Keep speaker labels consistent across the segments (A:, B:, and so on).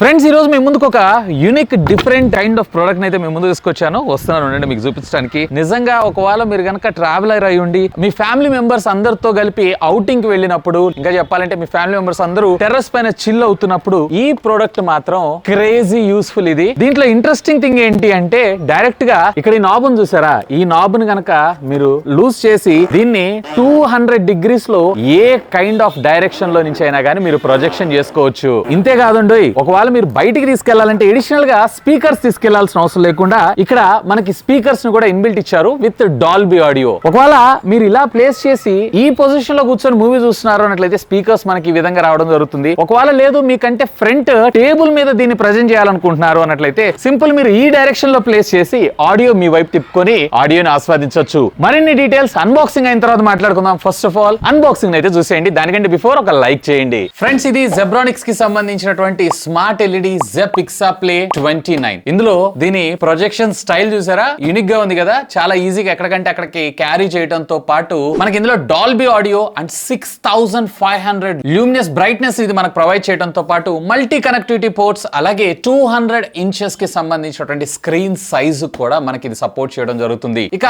A: Friends ఈ రోజు మీ ముందుకు ఒక unique different kind of product అయితే మీ ముందు తీసుకొచ్చాను. వస్తున్నాను మీకు చూపించడానికి. నిజంగా ఒకవేళ మీరు కనుక ట్రావెలర్ అయి ఉండి మీ ఫ్యామిలీ మెంబర్స్ అందరితో కలిపి అవుటింగ్ కి వెళ్ళినప్పుడు, ఇంకా చెప్పాలంటే మీ ఫ్యామిలీ మెంబర్స్ అందరూ టెర్రస్ పైన చిల్ అవుతున్నప్పుడు ఈ ప్రోడక్ట్ మాత్రం క్రేజీ యూస్ఫుల్. ఇది దీంట్లో ఇంట్రెస్టింగ్ థింగ్ ఏంటి అంటే డైరెక్ట్ గా ఇక్కడ ఈ నాబ్ చూసారా, ఈ నాబ్ ని కనుక మీరు లూజ్ చేసి దీన్ని 200 degrees లో ఏ కైండ్ ఆఫ్ డైరెక్షన్ లో నుంచి అయినా కానీ మీరు ప్రొజెక్షన్ చేసుకోవచ్చు. ఇంతే కాదండి, ఒకవేళ మీరు బయటికి తీసుకెళ్లాలంటే ఎడిషనల్ గా స్పీకర్స్ తీసుకెళ్లాల్సిన అవసరం లేకుండా ఇక్కడ మనకి స్పీకర్స్ ను కూడా ఇన్బిల్ట్ ఇచ్చారు విత్ డాల్బీ ఆడియో. ఒకవేళ మీరు ఇలా ప్లేస్ చేసి ఈ పొజిషన్ లో కూర్చొని మూవీ చూస్తున్నారు అన్నట్లయితే స్పీకర్స్ మనకి ఈ విధంగా రావడం జరుగుతుంది. ఒకవేళ లేదు మీకంటే ఫ్రంట్ టేబుల్ మీద దీన్ని ప్రజెంట్ చేయాలనుకుంటున్నారు అన్నట్లయితే సింపుల్ మీరు ఈ డైరెక్షన్ లో ప్లేస్ చేసి ఆడియో మీ వైపు తిప్పుకొని ఆడియోని ఆస్వాదించవచ్చు. మరిన్ని డీటెయిల్స్ అన్బాక్సింగ్ అయిన తర్వాత మాట్లాడుకుందాం. ఫస్ట్ ఆఫ్ ఆల్ అన్బాక్సింగ్ అయితే చూసేయండి, దానికంటే బిఫోర్ ఒక లైక్ చేయండి. ఫ్రెండ్స్ ఇది జెబ్రానిక్స్ కి సంబంధించినటువంటి స్మార్ట్ ఎల్ఈడి Zebronics PixaPlay 29. ఇందులో దీని ప్రొజెక్షన్ స్టైల్ చూసారా, యూనిక్ గా ఉంది కదా. చాలా ఈజీగా ఎక్కడికంటే అక్కడికి క్యారీ చేయడంతో పాటు మనకి ఇందులో Dolby audio and 6500 luminous brightness ఇది మనకు ప్రొవైడ్ చేయడంతో పాటు మల్టీ కనెక్టివిటీ పోర్ట్స్, అలాగే 200 inches కి సంబంధించినటువంటి స్క్రీన్ సైజు కూడా మనకి ఇది సపోర్ట్ చేయడం జరుగుతుంది. ఇక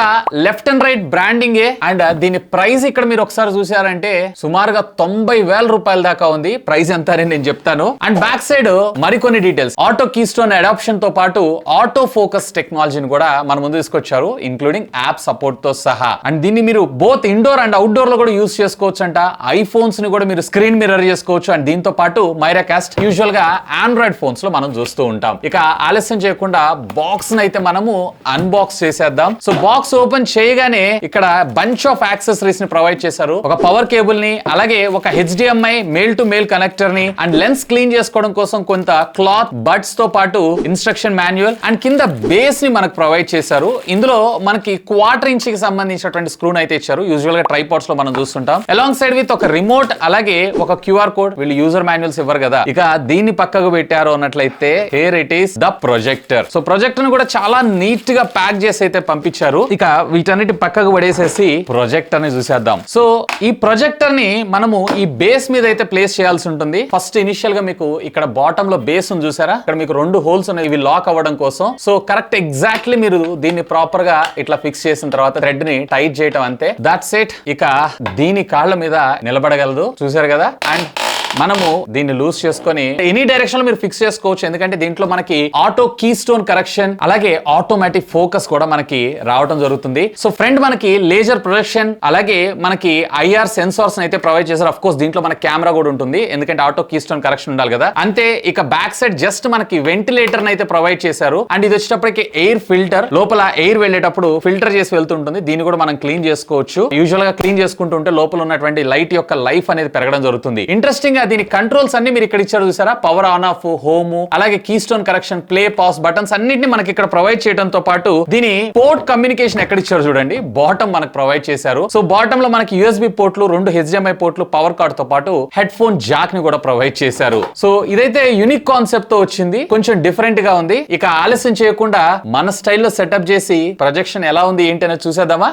A: left and right branding and దీని ప్రైస్ ఇక్కడ మీరు ఒకసారి చూసారంటే సుమారుగా 90,000 రూపాయల దాకా ఉంది. ప్రైస్ ఎంత అని నేను చెప్తాను. అండ్ బ్యాక్ సైడ్ మరికొన్ని డీటెయిల్స్, ఆటో కీస్టోన్ అడాప్షన్ తో పాటు ఆటో ఫోకస్ టెక్నాలజీని కూడా మన ముందు తీసుకొచ్చారు, ఇంక్లూడింగ్ యాప్ సపోర్ట్ తో సహా. అండ్ దీన్ని మీరు బోత్ ఇండోర్ అండ్ అవుట్డోర్ లో కూడా యూస్ చేసుకోవచ్చు అంట. ఐఫోన్స్ ని కూడా మీరు స్క్రీన్ మిర్రర్ చేసుకోవచ్చు. అండ్ దీంతో పాటు మైరాకాస్ట్ యూజువల్ గా ఆండ్రాయిడ్ ఫోన్స్ లో మనం చూస్తూ ఉంటాం. ఇక ఆలస్యం చేయకుండా బాక్స్ అయితే మనము అన్బాక్స్ చేసేద్దాం. సో బాక్స్ ఓపెన్ చేయగానే ఇక్కడ బంచ్ ఆఫ్ యాక్సెసరీస్ ని ప్రొవైడ్ చేశారు. ఒక పవర్ కేబుల్ ని, అలాగే ఒక HDMI male to male connector ని, అండ్ లెన్స్ క్లీన్ చేసుకోవడం కోసం కొంత క్లాత్ బడ్స్ తో పాటు ఇన్స్ట్రక్షన్ మాన్యువల్, అండ్ కింద బేస్ ని మనకు ప్రొవైడ్ చేశారు. ఇందులో మనకి 1/4 inch కి సంబంధించినటువంటి స్క్రూ అయితే ఇచ్చారు. యూజువల్ గా ట్రైపాడ్స్ లో మనం చూస్తుంటాం. అలాంగ్ సైడ్ విత్ ఒక రిమోట్, అలాగే ఒక QR కోడ్. వీళ్ళు యూజర్ మాన్యువల్స్ ఇవ్వరు కదా. ఇక దీన్ని పక్కకు పెట్టారు అన్నట్లయితే here it is the projector. So projector ని కూడా చాలా నీట్ గా ప్యాక్ చేసి అయితే పంపించారు. ఇక వీటన్నిటి పక్కకు పడేసేసి ప్రొజెక్టర్ ని చూసేద్దాం. సో ఈ ప్రొజెక్టర్ ని మనము ఈ బేస్ మీద అయితే ప్లేస్ చేయాల్సి ఉంటుంది. ఫస్ట్ ఇనిషియల్ గా మీకు ఇక్కడ బాటమ్ లో బేస్ ఉంది చూసారా, ఇక్కడ మీకు 2 హోల్స్ ఉన్నాయి, ఇవి లాక్ అవ్వడం కోసం. సో కరెక్ట్ ఎగ్జాక్ట్లీ మీరు దీన్ని ప్రాపర్ గా ఇట్లా ఫిక్స్ చేసిన తర్వాత థ్రెడ్ ని టైట్ చేయటం అంతే. That's it. ఇక దీని కాళ్ళ మీద నిలబడగలదు, చూసారు కదా. అండ్ మనము దీన్ని లూజ్ చేసుకొని ఎనీ డైరెక్షన్ లో మీరు ఫిక్స్ చేసుకోవచ్చు, ఎందుకంటే దీంట్లో మనకి ఆటో కీ స్టోన్ కరెక్షన్, అలాగే ఆటోమేటిక్ ఫోకస్ కూడా మనకి రావడం జరుగుతుంది. సో ఫ్రంట్ మనకి లేజర్ ప్రొజెక్షన్, అలాగే మనకి IR సెన్సార్స్ అయితే ప్రొవైడ్ చేశారు. అఫ్ కోర్స్ దీంట్లో మనకి కెమెరా కూడా ఉంటుంది, ఎందుకంటే ఆటో కీ స్టోన్ కరెక్షన్ ఉండాలి కదా. అంతే. ఇక బ్యాక్ సైడ్ జస్ట్ మనకి వెంటిలేటర్ అయితే ప్రొవైడ్ చేశారు. అండ్ ఇది వచ్చేటప్పటికి ఎయిర్ ఫిల్టర్, లోపల ఎయిర్ వెళ్ళేటప్పుడు ఫిల్టర్ చేసి వెళ్తుంటుంది. దీన్ని కూడా మనం క్లీన్ చేసుకోవచ్చు. యూజువల్ గా క్లీన్ చేసుకుంటుంటే లోపల ఉన్నటువంటి లైట్ యొక్క లైఫ్ అనేది పెరగడం జరుగుతుంది. ఇంట్రెస్టింగ్ గా దీని కంట్రోల్స్ అన్ని మీరు ఇక్కడ ఇచ్చారు చూసారా, పవర్ ఆన్ ఆఫ్, హోమ్, అలాగే keystone correction, play, pause buttons అన్నిటిని మనకి ఇక్కడ ప్రొవైడ్ చేయడంతో పాటు దీని పోర్ట్ కమ్యూనికేషన్ ఎక్కడ ఇచ్చారు చూడండి, బాటమ్ మనకు ప్రొవైడ్ చేశారు. సో బాటమ్ లో మనకి USB పోర్ట్లు, 2 HDMI పోర్ట్లు, పవర్ కార్డ్ తో పాటు హెడ్ ఫోన్ జాక్ ని కూడా ప్రొవైడ్ చేశారు. సో ఇదైతే యూనిక్ కాన్సెప్ట్ తో వచ్చింది, కొంచెం డిఫరెంట్ గా ఉంది. ఇక ఆలస్యం చేయకుండా మన స్టైల్లో సెటప్ చేసి ప్రొజెక్షన్ ఎలా ఉంది ఏంటి అనేది చూసేద్దామా.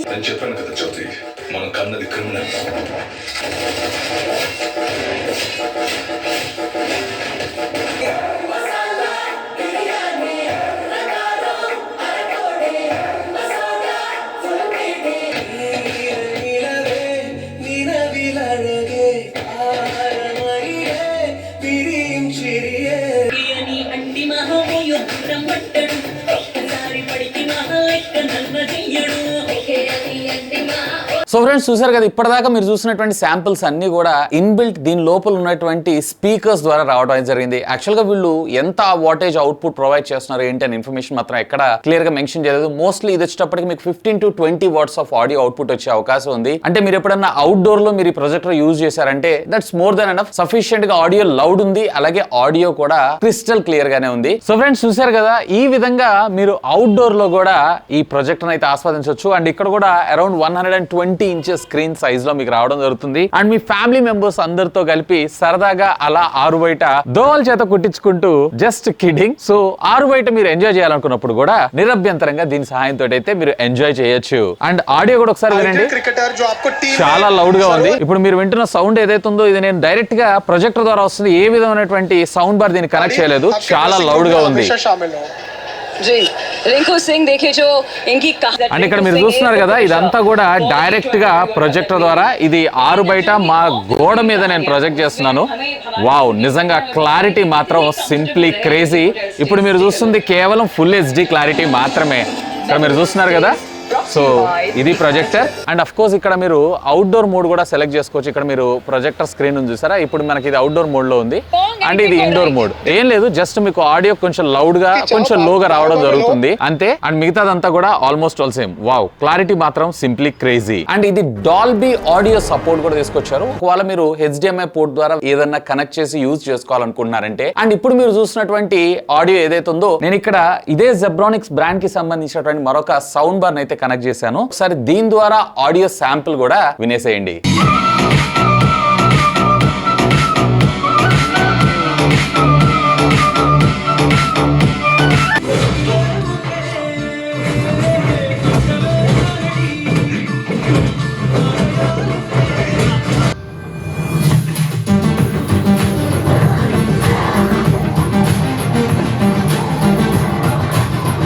B: నేను చెప్పాను కదా జ్యోతి, మనం కన్నది క్రిమినల్.
A: సో ఫ్రెండ్స్ చూసారు కదా, ఇప్పటిదాకా మీరు చూసినటువంటి శాంపిల్స్ అన్ని కూడా ఇన్బిల్ట్ దీని లోపల ఉన్నటువంటి స్పీకర్స్ ద్వారా రావడం జరిగింది. యాక్చువల్ గా వీళ్ళు ఎంత వాటేజ్ అవుట్పుట్ ప్రొవైడ్ చేస్తున్నారు ఏంటి అని ఇన్ఫర్మేషన్ మాత్రం ఎక్కడ క్లియర్ గా మెన్షన్ చేయలేదు. మోస్ట్లీ ఇది వచ్చేటప్పటికి మీకు 15 to 20 watts of audio output వచ్చే అవకాశం ఉంది. అంటే మీరు ఎప్పుడన్నా అవుట్డోర్ లో మీరు ఈ ప్రొజెక్టర్ యూజ్ చేశారంటే that's more than enough. Sufficient గా ఆడియో లౌడ్ ఉంది, అలాగే ఆడియో కూడా క్రిస్టల్ క్లియర్ గానే ఉంది. సో ఫ్రెండ్స్ చూసారు కదా, ఈ విధంగా మీరు అవుట్డోర్ లో కూడా ఈ ప్రొజెక్టర్ అయితే ఆస్వాదించవచ్చు. అండ్ ఇక్కడ కూడా అరౌండ్ 120 20 ఇంచెస్ స్క్రీన్ సైజ్ లో మీకు రావడం జరుగుతుంది. అండ్ మీ ఫ్యామిలీ మెంబర్స్ అందరితో కలిపి సరదాగా అలా ఆరు బయట దోవల చేత కుట్టించుకుంటూ జస్ట్ కిడింగ్. సో ఆరు బయట మీరు ఎంజాయ్ చేయాలనుకున్నప్పుడు కూడా నిరభ్యంతరంగా దీని సహాయంతో అయితే మీరు ఎంజాయ్ చేయొచ్చు. అండ్ ఆడియో కూడా ఒకసారి వినండి, చాలా లౌడ్ గా ఉంది. ఇప్పుడు మీరు వింటున్న సౌండ్ ఏదైతే ఉందో ఇది నేను డైరెక్ట్ గా ప్రొజెక్టర్ ద్వారా వస్తుంది. ఏ విధమైనటువంటి సౌండ్ బార్ దీన్ని కనెక్ట్ చేయలేదు, చాలా లౌడ్ గా ఉంది. అండ్ ఇక్కడ మీరు చూస్తున్నారు కదా, ఇదంతా కూడా డైరెక్ట్ గా ప్రొజెక్టర్ ద్వారా ఇది ఆరు బయట మా గోడ మీద నేను ప్రొజెక్ట్ చేస్తున్నాను. వావ్, నిజంగా క్లారిటీ మాత్రం సింప్లీ క్రేజీ. ఇప్పుడు మీరు చూస్తుంది కేవలం ఫుల్ హెచ్డి క్లారిటీ మాత్రమే. ఇక్కడ మీరు చూస్తున్నారు కదా, సో ఇది ప్రొజెక్టర్. అండ్ అఫ్ కోర్స్ ఇక్కడ మీరు అవుట్డోర్ మోడ్ కూడా సెలెక్ట్ చేసుకోవచ్చు. ఇక్కడ మీరు ప్రొజెక్టర్ స్క్రీన్ ఉంది చూసారా, ఇప్పుడు మనకి ఇది అవుట్డోర్ మోడ్ లో ఉంది. అండ్ ఇది ఇండోర్ మోడ్. ఏం లేదు, జస్ట్ మీకు ఆడియో కొంచెం లౌడ్ గా కొంచెం లోగా రావడం జరుగుతుంది అంతే. అండ్ మిగతాదంతా కూడా almost all same. Wow, clarity మాత్రం సింప్లీ క్రేజీ. అండ్ ఇది డాల్బీ ఆడియో సపోర్ట్ కూడా తీసుకొచ్చారు. ఒకవేళ మీరు HDMI పోర్ట్ ద్వారా ఏదన్నా కనెక్ట్ చేసి యూజ్ చేసుకోవాలనుకుంటున్నారంటే. అండ్ ఇప్పుడు మీరు చూసినటువంటి ఆడియో ఏదైతే ఉందో, నేను ఇక్కడ ఇదే జెబ్రానిక్స్ బ్రాండ్ కి సంబంధించినటువంటి మరొక సౌండ్ బార్ అయితే కనెక్ట్ చేశాను. ఒకసారి దీని ద్వారా ఆడియో శాంపుల్ కూడా వినేసేయండి.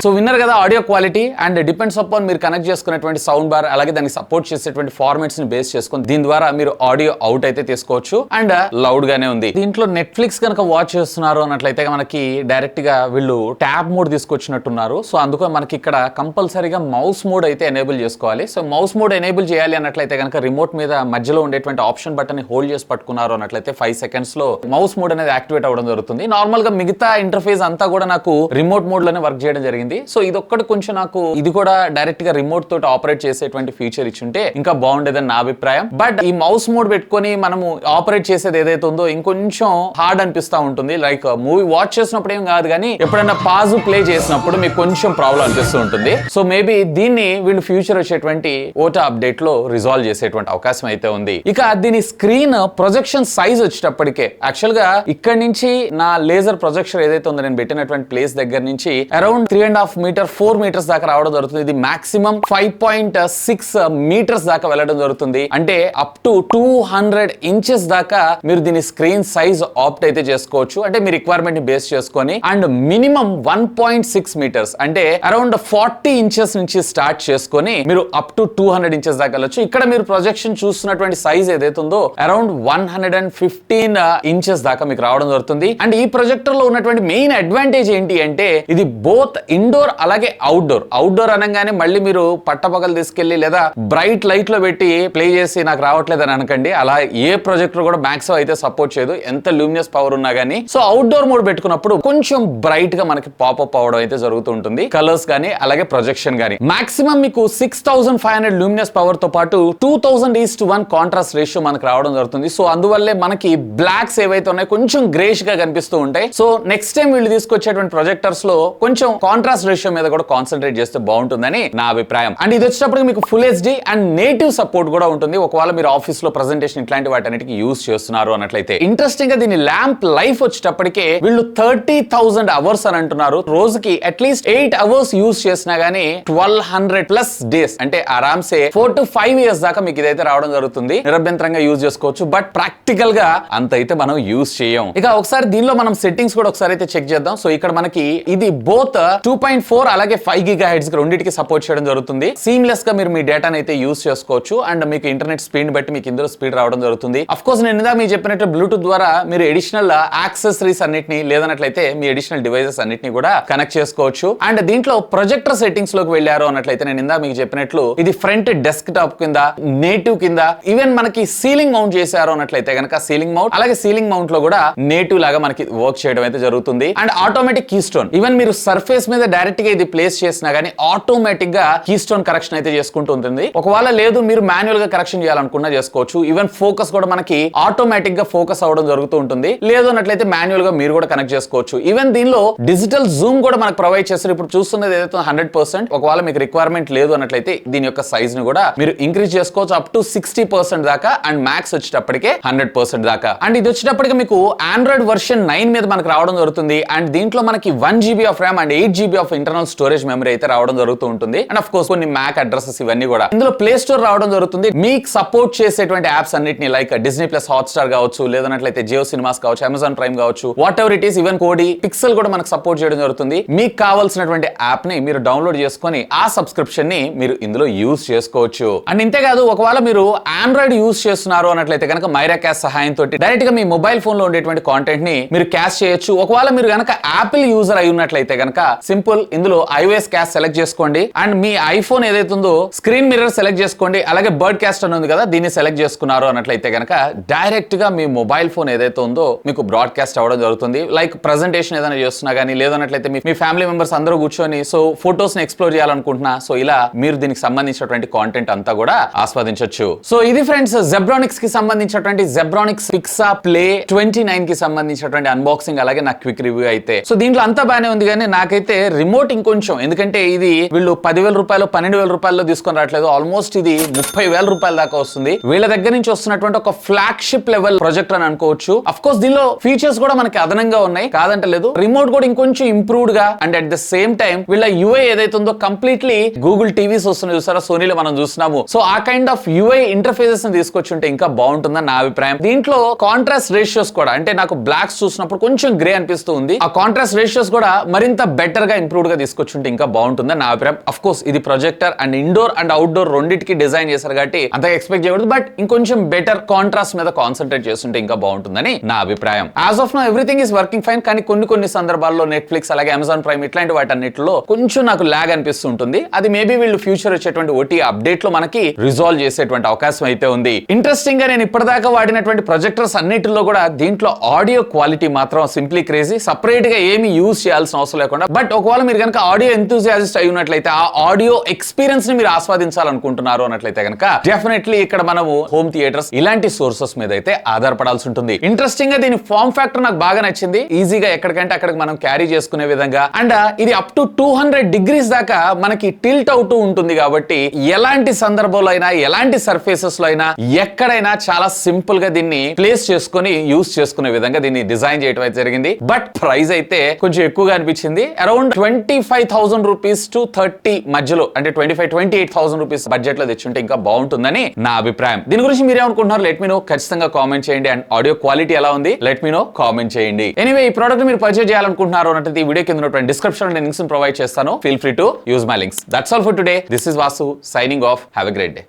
A: సో విన్నర్ కదా audio quality. And depends upon మీరు కనెక్ట్ చేసుకునేటువంటి సౌండ్ బార్, అలాగే దానికి సపోర్ట్ చేసేటువంటి ఫార్మాట్స్ ని బేస్ చేసుకుని దీని ద్వారా మీరు ఆడియో అవుట్ అయితే తీసుకోవచ్చు. అండ్ లౌడ్ గానే ఉంది. దీంట్లో నెట్ఫ్లిక్స్ కనుక వాచ్ చేస్తున్నారు అన్నట్లయితే మనకి డైరెక్ట్ గా వీళ్ళు ట్యాబ్ మోడ్ తీసుకొచ్చినట్టున్నారు. సో అందుకని మనకి ఇక్కడ కంపల్సరీగా మౌస్ మోడ్ అయితే ఎనేబుల్ చేసుకోవాలి. సో మౌస్ మోడ్ ఎనేబుల్ చేయాలి అన్నట్లయితే కనుక రిమోట్ మీద మధ్యలో ఉండేటువంటి ఆప్షన్ బటన్ ని హోల్డ్ చేసి పట్టుకున్నారు అన్నట్లయితే 5 seconds లో మౌస్ మోడ్ అనేది యాక్టివేట్ అవ్వడం జరుగుతుంది. నార్మల్ గా మిగతా ఇంటర్ఫేస్ అంతా కూడా నాకు రిమోట్ మోడ్ లోనే వర్క్ చేయడం జరిగింది. సో ఇదొక్కటి కొంచెం నాకు ఇది కూడా డైరెక్ట్ గా రిమోట్ తోటి ఆపరేట్ చేసేటువంటి ఫీచర్ ఇచ్చుంటే ఇంకా బాగుండేదని నా అభిప్రాయం. బట్ ఈ మౌస్ మోడ్ పెట్టుకొని మనము ఆపరేట్ చేసేది ఏదైతే ఉందో ఇంకొంచెం హార్డ్ అనిపిస్తా ఉంటుంది. లైక్ మూవీ వాచ్ చేసినప్పుడు ఏం కాదు, కానీ ఎప్పుడైనా పాజ్ ప్లే చేసినప్పుడు మీకు కొంచెం ప్రాబ్లం అనిపిస్తూ ఉంటుంది. సో మేబీ దీన్ని వీళ్ళు ఫ్యూచర్ వచ్చేటువంటి ఓటా అప్డేట్ లో రిజాల్వ్ చేసేటువంటి అవకాశం అయితే ఉంది. ఇక దీని స్క్రీన్ ప్రొజెక్షన్ సైజ్ వచ్చేటప్పటికే యాక్చువల్ గా ఇక్కడ నుంచి నా లేజర్ ప్రొజెక్టర్ ఏదైతే ఉందో నేను పెట్టినటువంటి ప్లేస్ దగ్గర నుంచి అరౌండ్ 3.5 meters 4 meters దాకా రావడం జరుగుతుంది. ఇది మాక్సిమం 5.6 meters దాకా వెళ్ళడం జరుగుతుంది. అంటే అప్ టు 200 inches దాకా మీరు దీని స్క్రీన్ సైజ్ ఆప్ట్ అయితే చేసుకోవచ్చు. అంటే మీ రిక్వైర్మెంట్ ని బేస్ చేసుకొని. అండ్ మినిమం 1.6 meters అంటే అరౌండ్ 40 inches నుంచి స్టార్ట్ చేసుకొని మీరు అప్ టు 200 inches దాకా వెళ్ళొచ్చు. ఇక్కడ మీరు ప్రొజెక్షన్ చూస్తున్నటువంటి సైజ్ ఏదైతే ఉందో అరౌండ్ 115 inches దాకా మీకు రావడం జరుగుతుంది. అండ్ ఈ ప్రొజెక్టర్ లో ఉన్నటువంటి మెయిన్ అడ్వాంటేజ్ ఏంటి అంటే ఇది బోత్ ఇండోర్ అలాగే అవుట్డోర్ అనగానే మళ్ళీ మీరు పట్టపగలు తీసుకెళ్లి లేదా బ్రైట్ లైట్ లో పెట్టి ప్లే చేసి నాకు రావట్లేదు అని అనకండి. అలా ఏ ప్రొజెక్టర్ కూడా మ్యాక్సిమం అయితే సపోర్ట్ చేయదు, ఎంత లూమినస్ పవర్ ఉన్నా గానీ. సో అవుట్డోర్ మోడ్ పెట్టుకున్నప్పుడు కొంచెం బ్రైట్ గా మనకి పాపప్ అవడం అయితే జరుగుతూ ఉంటుంది. కలర్స్ గానీ అలాగే ప్రొజెక్షన్ గానీ మాక్సిమం మీకు 6500 లూమినస్ పవర్ తో పాటు 2000:1 కాంట్రాస్ట్ రేషియో మనకు రావడం జరుగుతుంది. సో అందువల్లే మనకి బ్లాక్స్ ఏవైతే ఉన్నాయో కొంచెం గ్రేష్ గా కనిపిస్తూ ఉంటాయి. సో నెక్స్ట్ టైం వీళ్ళు తీసుకొచ్చేటువంటి ప్రొజెక్టర్స్ లో కొంచెం కాంట్రాస్ట్ రేషియో మీద కూడా కాన్సన్ట్రేట్ చేస్తే బాగుంటుందని నా అభిప్రాయం. అండ్ ఇది వచ్చేటప్పుడు మీకు full HD and native support కూడా ఉంటుంది. ఒకవేళ మీరు ఆఫీస్ లో ప్రెజెంటేషన్ ఇట్లాంటి వాటన్నిటికి యూజ్ చేస్తున్నారు అన్నట్లయితే. ఇంట్రెస్టింగ్ గా దీని ల్యాంప్ లైఫ్ వచ్చేటప్పటికే వీళ్ళు 30,000 hours అని అంటున్నారు. రోజుకి అట్లీస్ట్ 8 hours యూజ్ చేసినా గానీ 1200+ days అంటే ఆరామ్సే 4 to 5 years దాకా మీకు ఇదైతే రావడం జరుగుతుంది. నిరభ్యంతరంగా యూజ్ చేసుకోవచ్చు. బట్ ప్రాక్టికల్ గా అంత అయితే మనం యూజ్ చేయం. ఇక ఒకసారి దీనిలో మనం సెట్టింగ్స్ కూడా ఒకసారి అయితే చెక్ చేద్దాం. సో ఇక్కడ మనకి ఇది బోత్ 2.4 అలాగే 5 GHz రెండింటికి సపోర్ట్ చేయడం జరుగుతుంది. సీమ్లెస్ గా మీరు మీ డేటాను అయితే యూజ్ చేసుకోవచ్చు. అండ్ మీకు ఇంటర్నెట్ స్పీడ్ బట్టి మీకు ఇందులో స్పీడ్ రావడం జరుగుతుంది. అఫ్ కోర్స్ నేను ఇందా మీకు చెప్పినట్టు బ్లూటూత్ ద్వారా మీరు ఎడిషనల్ యాక్సెసరీస్ అన్నిటిని లేదన్నట్లయితే మీ ఎడిషనల్ డివైసెస్ అన్నిటిని కూడా కనెక్ట్ చేసుకోవచ్చు. అండ్ దీంట్లో ప్రొజెక్టర్ సెట్టింగ్స్ లోకి వెళ్ళారు అన్నట్లయితే నేను ఇందా మీకు చెప్పినట్లు ఇది ఫ్రంట్ డెస్క్ టాప్ కింద, నేటివ్ కింద, ఈవెన్ మనకి సీలింగ్ మౌంట్ చేశారు అన్నట్లయితే కనుక సీలింగ్ మౌంట్, అలాగే సీలింగ్ మౌంట్ లో కూడా నేటివ్ లాగా మనకి వర్క్ చేయడం అయితే జరుగుతుంది. And automatic keystone, even మీరు సర్ఫేస్ మీద డైరెక్ట్ గా ఇది ప్లేస్ చేసినా గానీ ఆటోమేటిక్ గా కీ స్టోన్ కరెక్షన్ అయితే చేసుకుంటూ ఉంటుంది. ఒకవేళ లేదు మీరు మాన్యువల్ గా కరెక్షన్ చేయాలనుకున్నా చేసుకోవచ్చు. ఈవెన్ ఫోకస్ కూడా మనకి ఆటోమేటిక్ గా ఫోకస్ అవడం జరుగుతూ ఉంటుంది. లేదు అన్నట్లయితే మాన్యువల్ గా మీరు కూడా కనెక్ట్ చేసుకోవచ్చు. ఈవెన్ దీనిలో డిజిటల్ జూమ్ కూడా మనకు ప్రొవైడ్ చేస్తారు. ఇప్పుడు చూస్తున్నది ఏదైతే 100%, ఒకవేళ మీకు రిక్వైర్మెంట్ లేదు అన్నట్లయితే దీని యొక్క సైజ్ ని కూడా మీరు ఇంక్రీజ్ చేసుకోవచ్చు అప్ టు 60% దాకా, అండ్ మ్యాక్స్ వచ్చేటప్పటికే 100% దాకా. అండ్ ఇది వచ్చేటప్పటికి మీకు ఆండ్రాయిడ్ వర్షన్ 9 మీద మనకు రావడం జరుగుతుంది. అండ్ దీంట్లో మనకి 1 GB of RAM and 8 GB of internal storage memory అయితే రావడం జరుగుతూ ఉంటుంది. అండ్ ఆఫ్ కోర్స్ కొన్ని మ్యాక్ అడ్రసెస్ ఇవన్నీ కూడా ఇందులో ప్లే స్టోర్ రావడం జరుగుతుంది. మీకు సపోర్ట్ చేసేటువంటి యాప్స్ అన్నిటిని లైక్ డిస్నీ ప్లస్ హాట్స్టార్ కావచ్చు, లేదన్నట్లయితే జియో సినిమాస్ కావచ్చు, అమెజాన్ ప్రైమ్ కావచ్చు, what ever it is, even కోడి పిక్సెల్ కూడా మనకు సపోర్ట్ చేయడం జరుగుతుంది. మీకు కావాల్సినటువంటి యాప్ ని మీరు డౌన్లోడ్ చేసుకొని ఆ సబ్స్క్రిప్షన్ ని మీరు ఇందులో యూజ్ చేసుకోవచ్చు. అండ్ ఇంతేకాదు ఒకవేళ మీరు ఆండ్రాయిడ్ యూజ్ చేస్తున్నారు అన్నట్లయితే కనుక మైరా క్యాష్ సహాయంతో డైరెక్ట్ గా మీ మొబైల్ ఫోన్ లో ఉండేటువంటి కాంటెంట్ ని మీరు క్యాష్ చేయొచ్చు. ఒకవేళ మీరు గనక యాపిల్ యూజర్ అయి ఉన్నట్లయితే కనుక సింపుల్ ఇందులో iOS క్యాష్ సెలెక్ట్ చేసుకోండి. అండ్ మీ ఐఫోన్ ఏదైతే ఉందో స్క్రీన్ మిర్రర్ సెలెక్ట్ చేసుకోండి. అలాగే బర్డ్ క్యాస్ట్ అని ఉంది కదా, దీన్ని సెలెక్ట్ చేసుకున్నారు అన్నట్లయితే కనుక డైరెక్ట్ గా మీ మొబైల్ ఫోన్ ఏదైతే ఉందో మీకు బ్రాడ్కాస్ట్ అవ్వడం జరుగుతుంది. లైక్ ప్రెజెంటేషన్ ఏదైనా చేస్తున్నా కానీ, లేదన్నట్లయితే మీ ఫ్యామిలీ మెంబర్స్ అందరూ కూర్చొని సో ఫోటోస్ ని ఎక్స్ప్లోర్ చేయాలనుకుంటున్నా, సో ఇలా మీరు దీనికి సంబంధించినటువంటి కాంటెంట్ అంతా కూడా ఆస్వాదించవచ్చు. సో ఇది ఫ్రెండ్స్ జెబ్రానిక్స్ కి సంబంధించినటువంటి జెబ్రానిక్స్ పిక్సాప్లే 29 కి సంబంధించినటువంటి అన్బాక్సింగ్, అలాగే నా క్విక్ రివ్యూ అయితే. సో దీంట్లో అంతా బాగానే ఉంది కానీ నాకైతే రిమోట్ ఇంకొంచెం, ఎందుకంటే ఇది వీళ్ళు 10,000 రూపాయలు 12,000 రూపాయల్లో తీసుకొని రావట్లేదు. ఆల్మోస్ట్ ఇది 30,000 రూపాయల దాకా వస్తుంది. వీళ్ళ దగ్గర నుంచి వస్తున్నటువంటి ఒక ఫ్లాగ్షిప్ లెవెల్ ప్రొజెక్టర్ అని అనుకోవచ్చు. అఫ్ కోర్స్ దీనిలో ఫీచర్స్ కూడా మనకి అదనంగా ఉన్నాయి, కాదంటలేదు. రిమోట్ కూడా ఇంకొంచెం ఇంప్రూవ్డ్ గా, and at the same time వీళ్ళ యూఐ ఏదైతే ఉందో కంప్లీట్లీ గూగుల్ టీవీస్ వస్తున్నాయి చూసారా, సోనీలో మనం చూస్తున్నాము. సో ఆ కైండ్ ఆఫ్ యూఐ ఇంటర్ఫేసెస్ ని తీసుకొచ్చి ఉంటే ఇంకా బాగుంటుందని నా అభిప్రాయం. దీంట్లో కాంట్రాస్ట్ రేషియోస్ కూడా, అంటే నాకు బ్లాక్స్ చూసినప్పుడు కొంచెం గ్రే అనిపిస్తూ ఉంది. ఆ కాంట్రాస్ట్ రేషియోస్ కూడా మరింత బెటర్ గా ఇంప్రూవ్డ్ గా తీసుకొచ్చుంటే ఇంకా బాగుంటుందని నా అభిప్రాయం. అఫ్ కోర్స్ ఇది projector and indoor and outdoor రెండింటికి డిజైన్ చేశారు కాబట్టి అంతగా ఎక్స్పెక్ట్ చేయకూడదు. బట్ ఇంకొంచెం బెటర్ కాంట్రాస్ట్ మీద కాన్సన్ట్రేట్ చేస్తుంటే ఇంకా బాగుంటుందని నా అభిప్రాయం. As of now everything is working fine. కానీ కొన్ని సందర్భాల్లో నెట్ఫ్లిక్స్ అలాగే అమెజాన్ ప్రైమ్ ఇట్లాంటి వాటన్నిటిలో కొంచెం నాకు లాగ్ అనిపిస్తుంటుంది. అది మేబీ వీళ్ళు ఫ్యూచర్ వచ్చేటువంటి ఓటీ అప్డేట్ లో మనకి రిజాల్వ్ చేసేటువంటి అవకాశం అయితే ఉంది. ఇంట్రెస్టింగ్ గా నేను ఇప్పటిదాకా వాడినటువంటి ప్రొజెక్టర్స్ అన్నిటిలో కూడా దీంట్లో ఆడియో క్వాలిటీ మాత్రం సింప్లీ క్రేజీ. సపరేట్ గా ఏమి యూజ్ చేయాల్సిన అవసరం లేకుండా, బట్ ఒకవేళ మీరు కనుక ఆడియో ఎంతూజియాసిస్ట్ అయి ఉన్నట్లయితే ఆ ఆడియో ఎక్స్పీరియన్స్ ని మీరు ఆస్వాదించాలనుకుంటున్నారు అన్నట్లయితే కనుక డెఫినెట్లీ ఇక్కడ మనము హోమ్ థియేటర్స్ ఇలాంటి సోర్సెస్ మీద అయితే ఆధారపడాల్సి ఉంటుంది. ఇంట్రెస్టింగ్ గా దీని ఫార్మ్ ఫ్యాక్టర్ నాకు బాగా నచ్చింది. ఈజీగా ఎక్కడికంటే అక్కడికి మనం క్యారీ చేసుకునే విధంగా, అండ్ ఇది అప్ టు 200 degrees దాకా మనకి టిల్ట్ అవుతూ ఉంటుంది. కాబట్టి ఎలాంటి సందర్భంలో అయినా, ఎలాంటి సర్ఫేసెస్ లో అయినా, ఎక్కడైనా చాలా సింపుల్ గా దీన్ని ప్లేస్ చేసుకుని యూస్ చేసుకునే విధంగా దీన్ని డిజైన్ చేయడం అయితే జరిగింది. బట్ ప్రైస్ అయితే కొంచెం ఎక్కువగా అనిపించింది. అరౌండ్ 25,000 రూపీస్ టు 30 మధ్యలో, అంటే 28,000 రూపీస్ బడ్జెట్ లో తెచ్చుంటే ఇంకా బాగుంటుందని నా అభిప్రాయం. దీని గురించి మీరేమనుకుంటున్నారు లెట్ మీ నో, ఖచ్చితంగా కామెంట్ చేయండి. అండ్ ఆడియో క్వాలిటీ ఎలా ఉంది లెట్ మీ నో కామెంట్ చేయండి. ఎనీవే ఈ ప్రోడక్ట్ మీరు పర్చేజ్ చేయాలనుకుంటున్నారు అంటే ఈ వీడియో కింద ఉన్నటువంటి డిస్క్రిప్షన్ లో లింక్స్ ప్రొవైడ్ చేస్తాను. Feel free to use my links. That's all for today. This is Vasu signing off. Have a great day.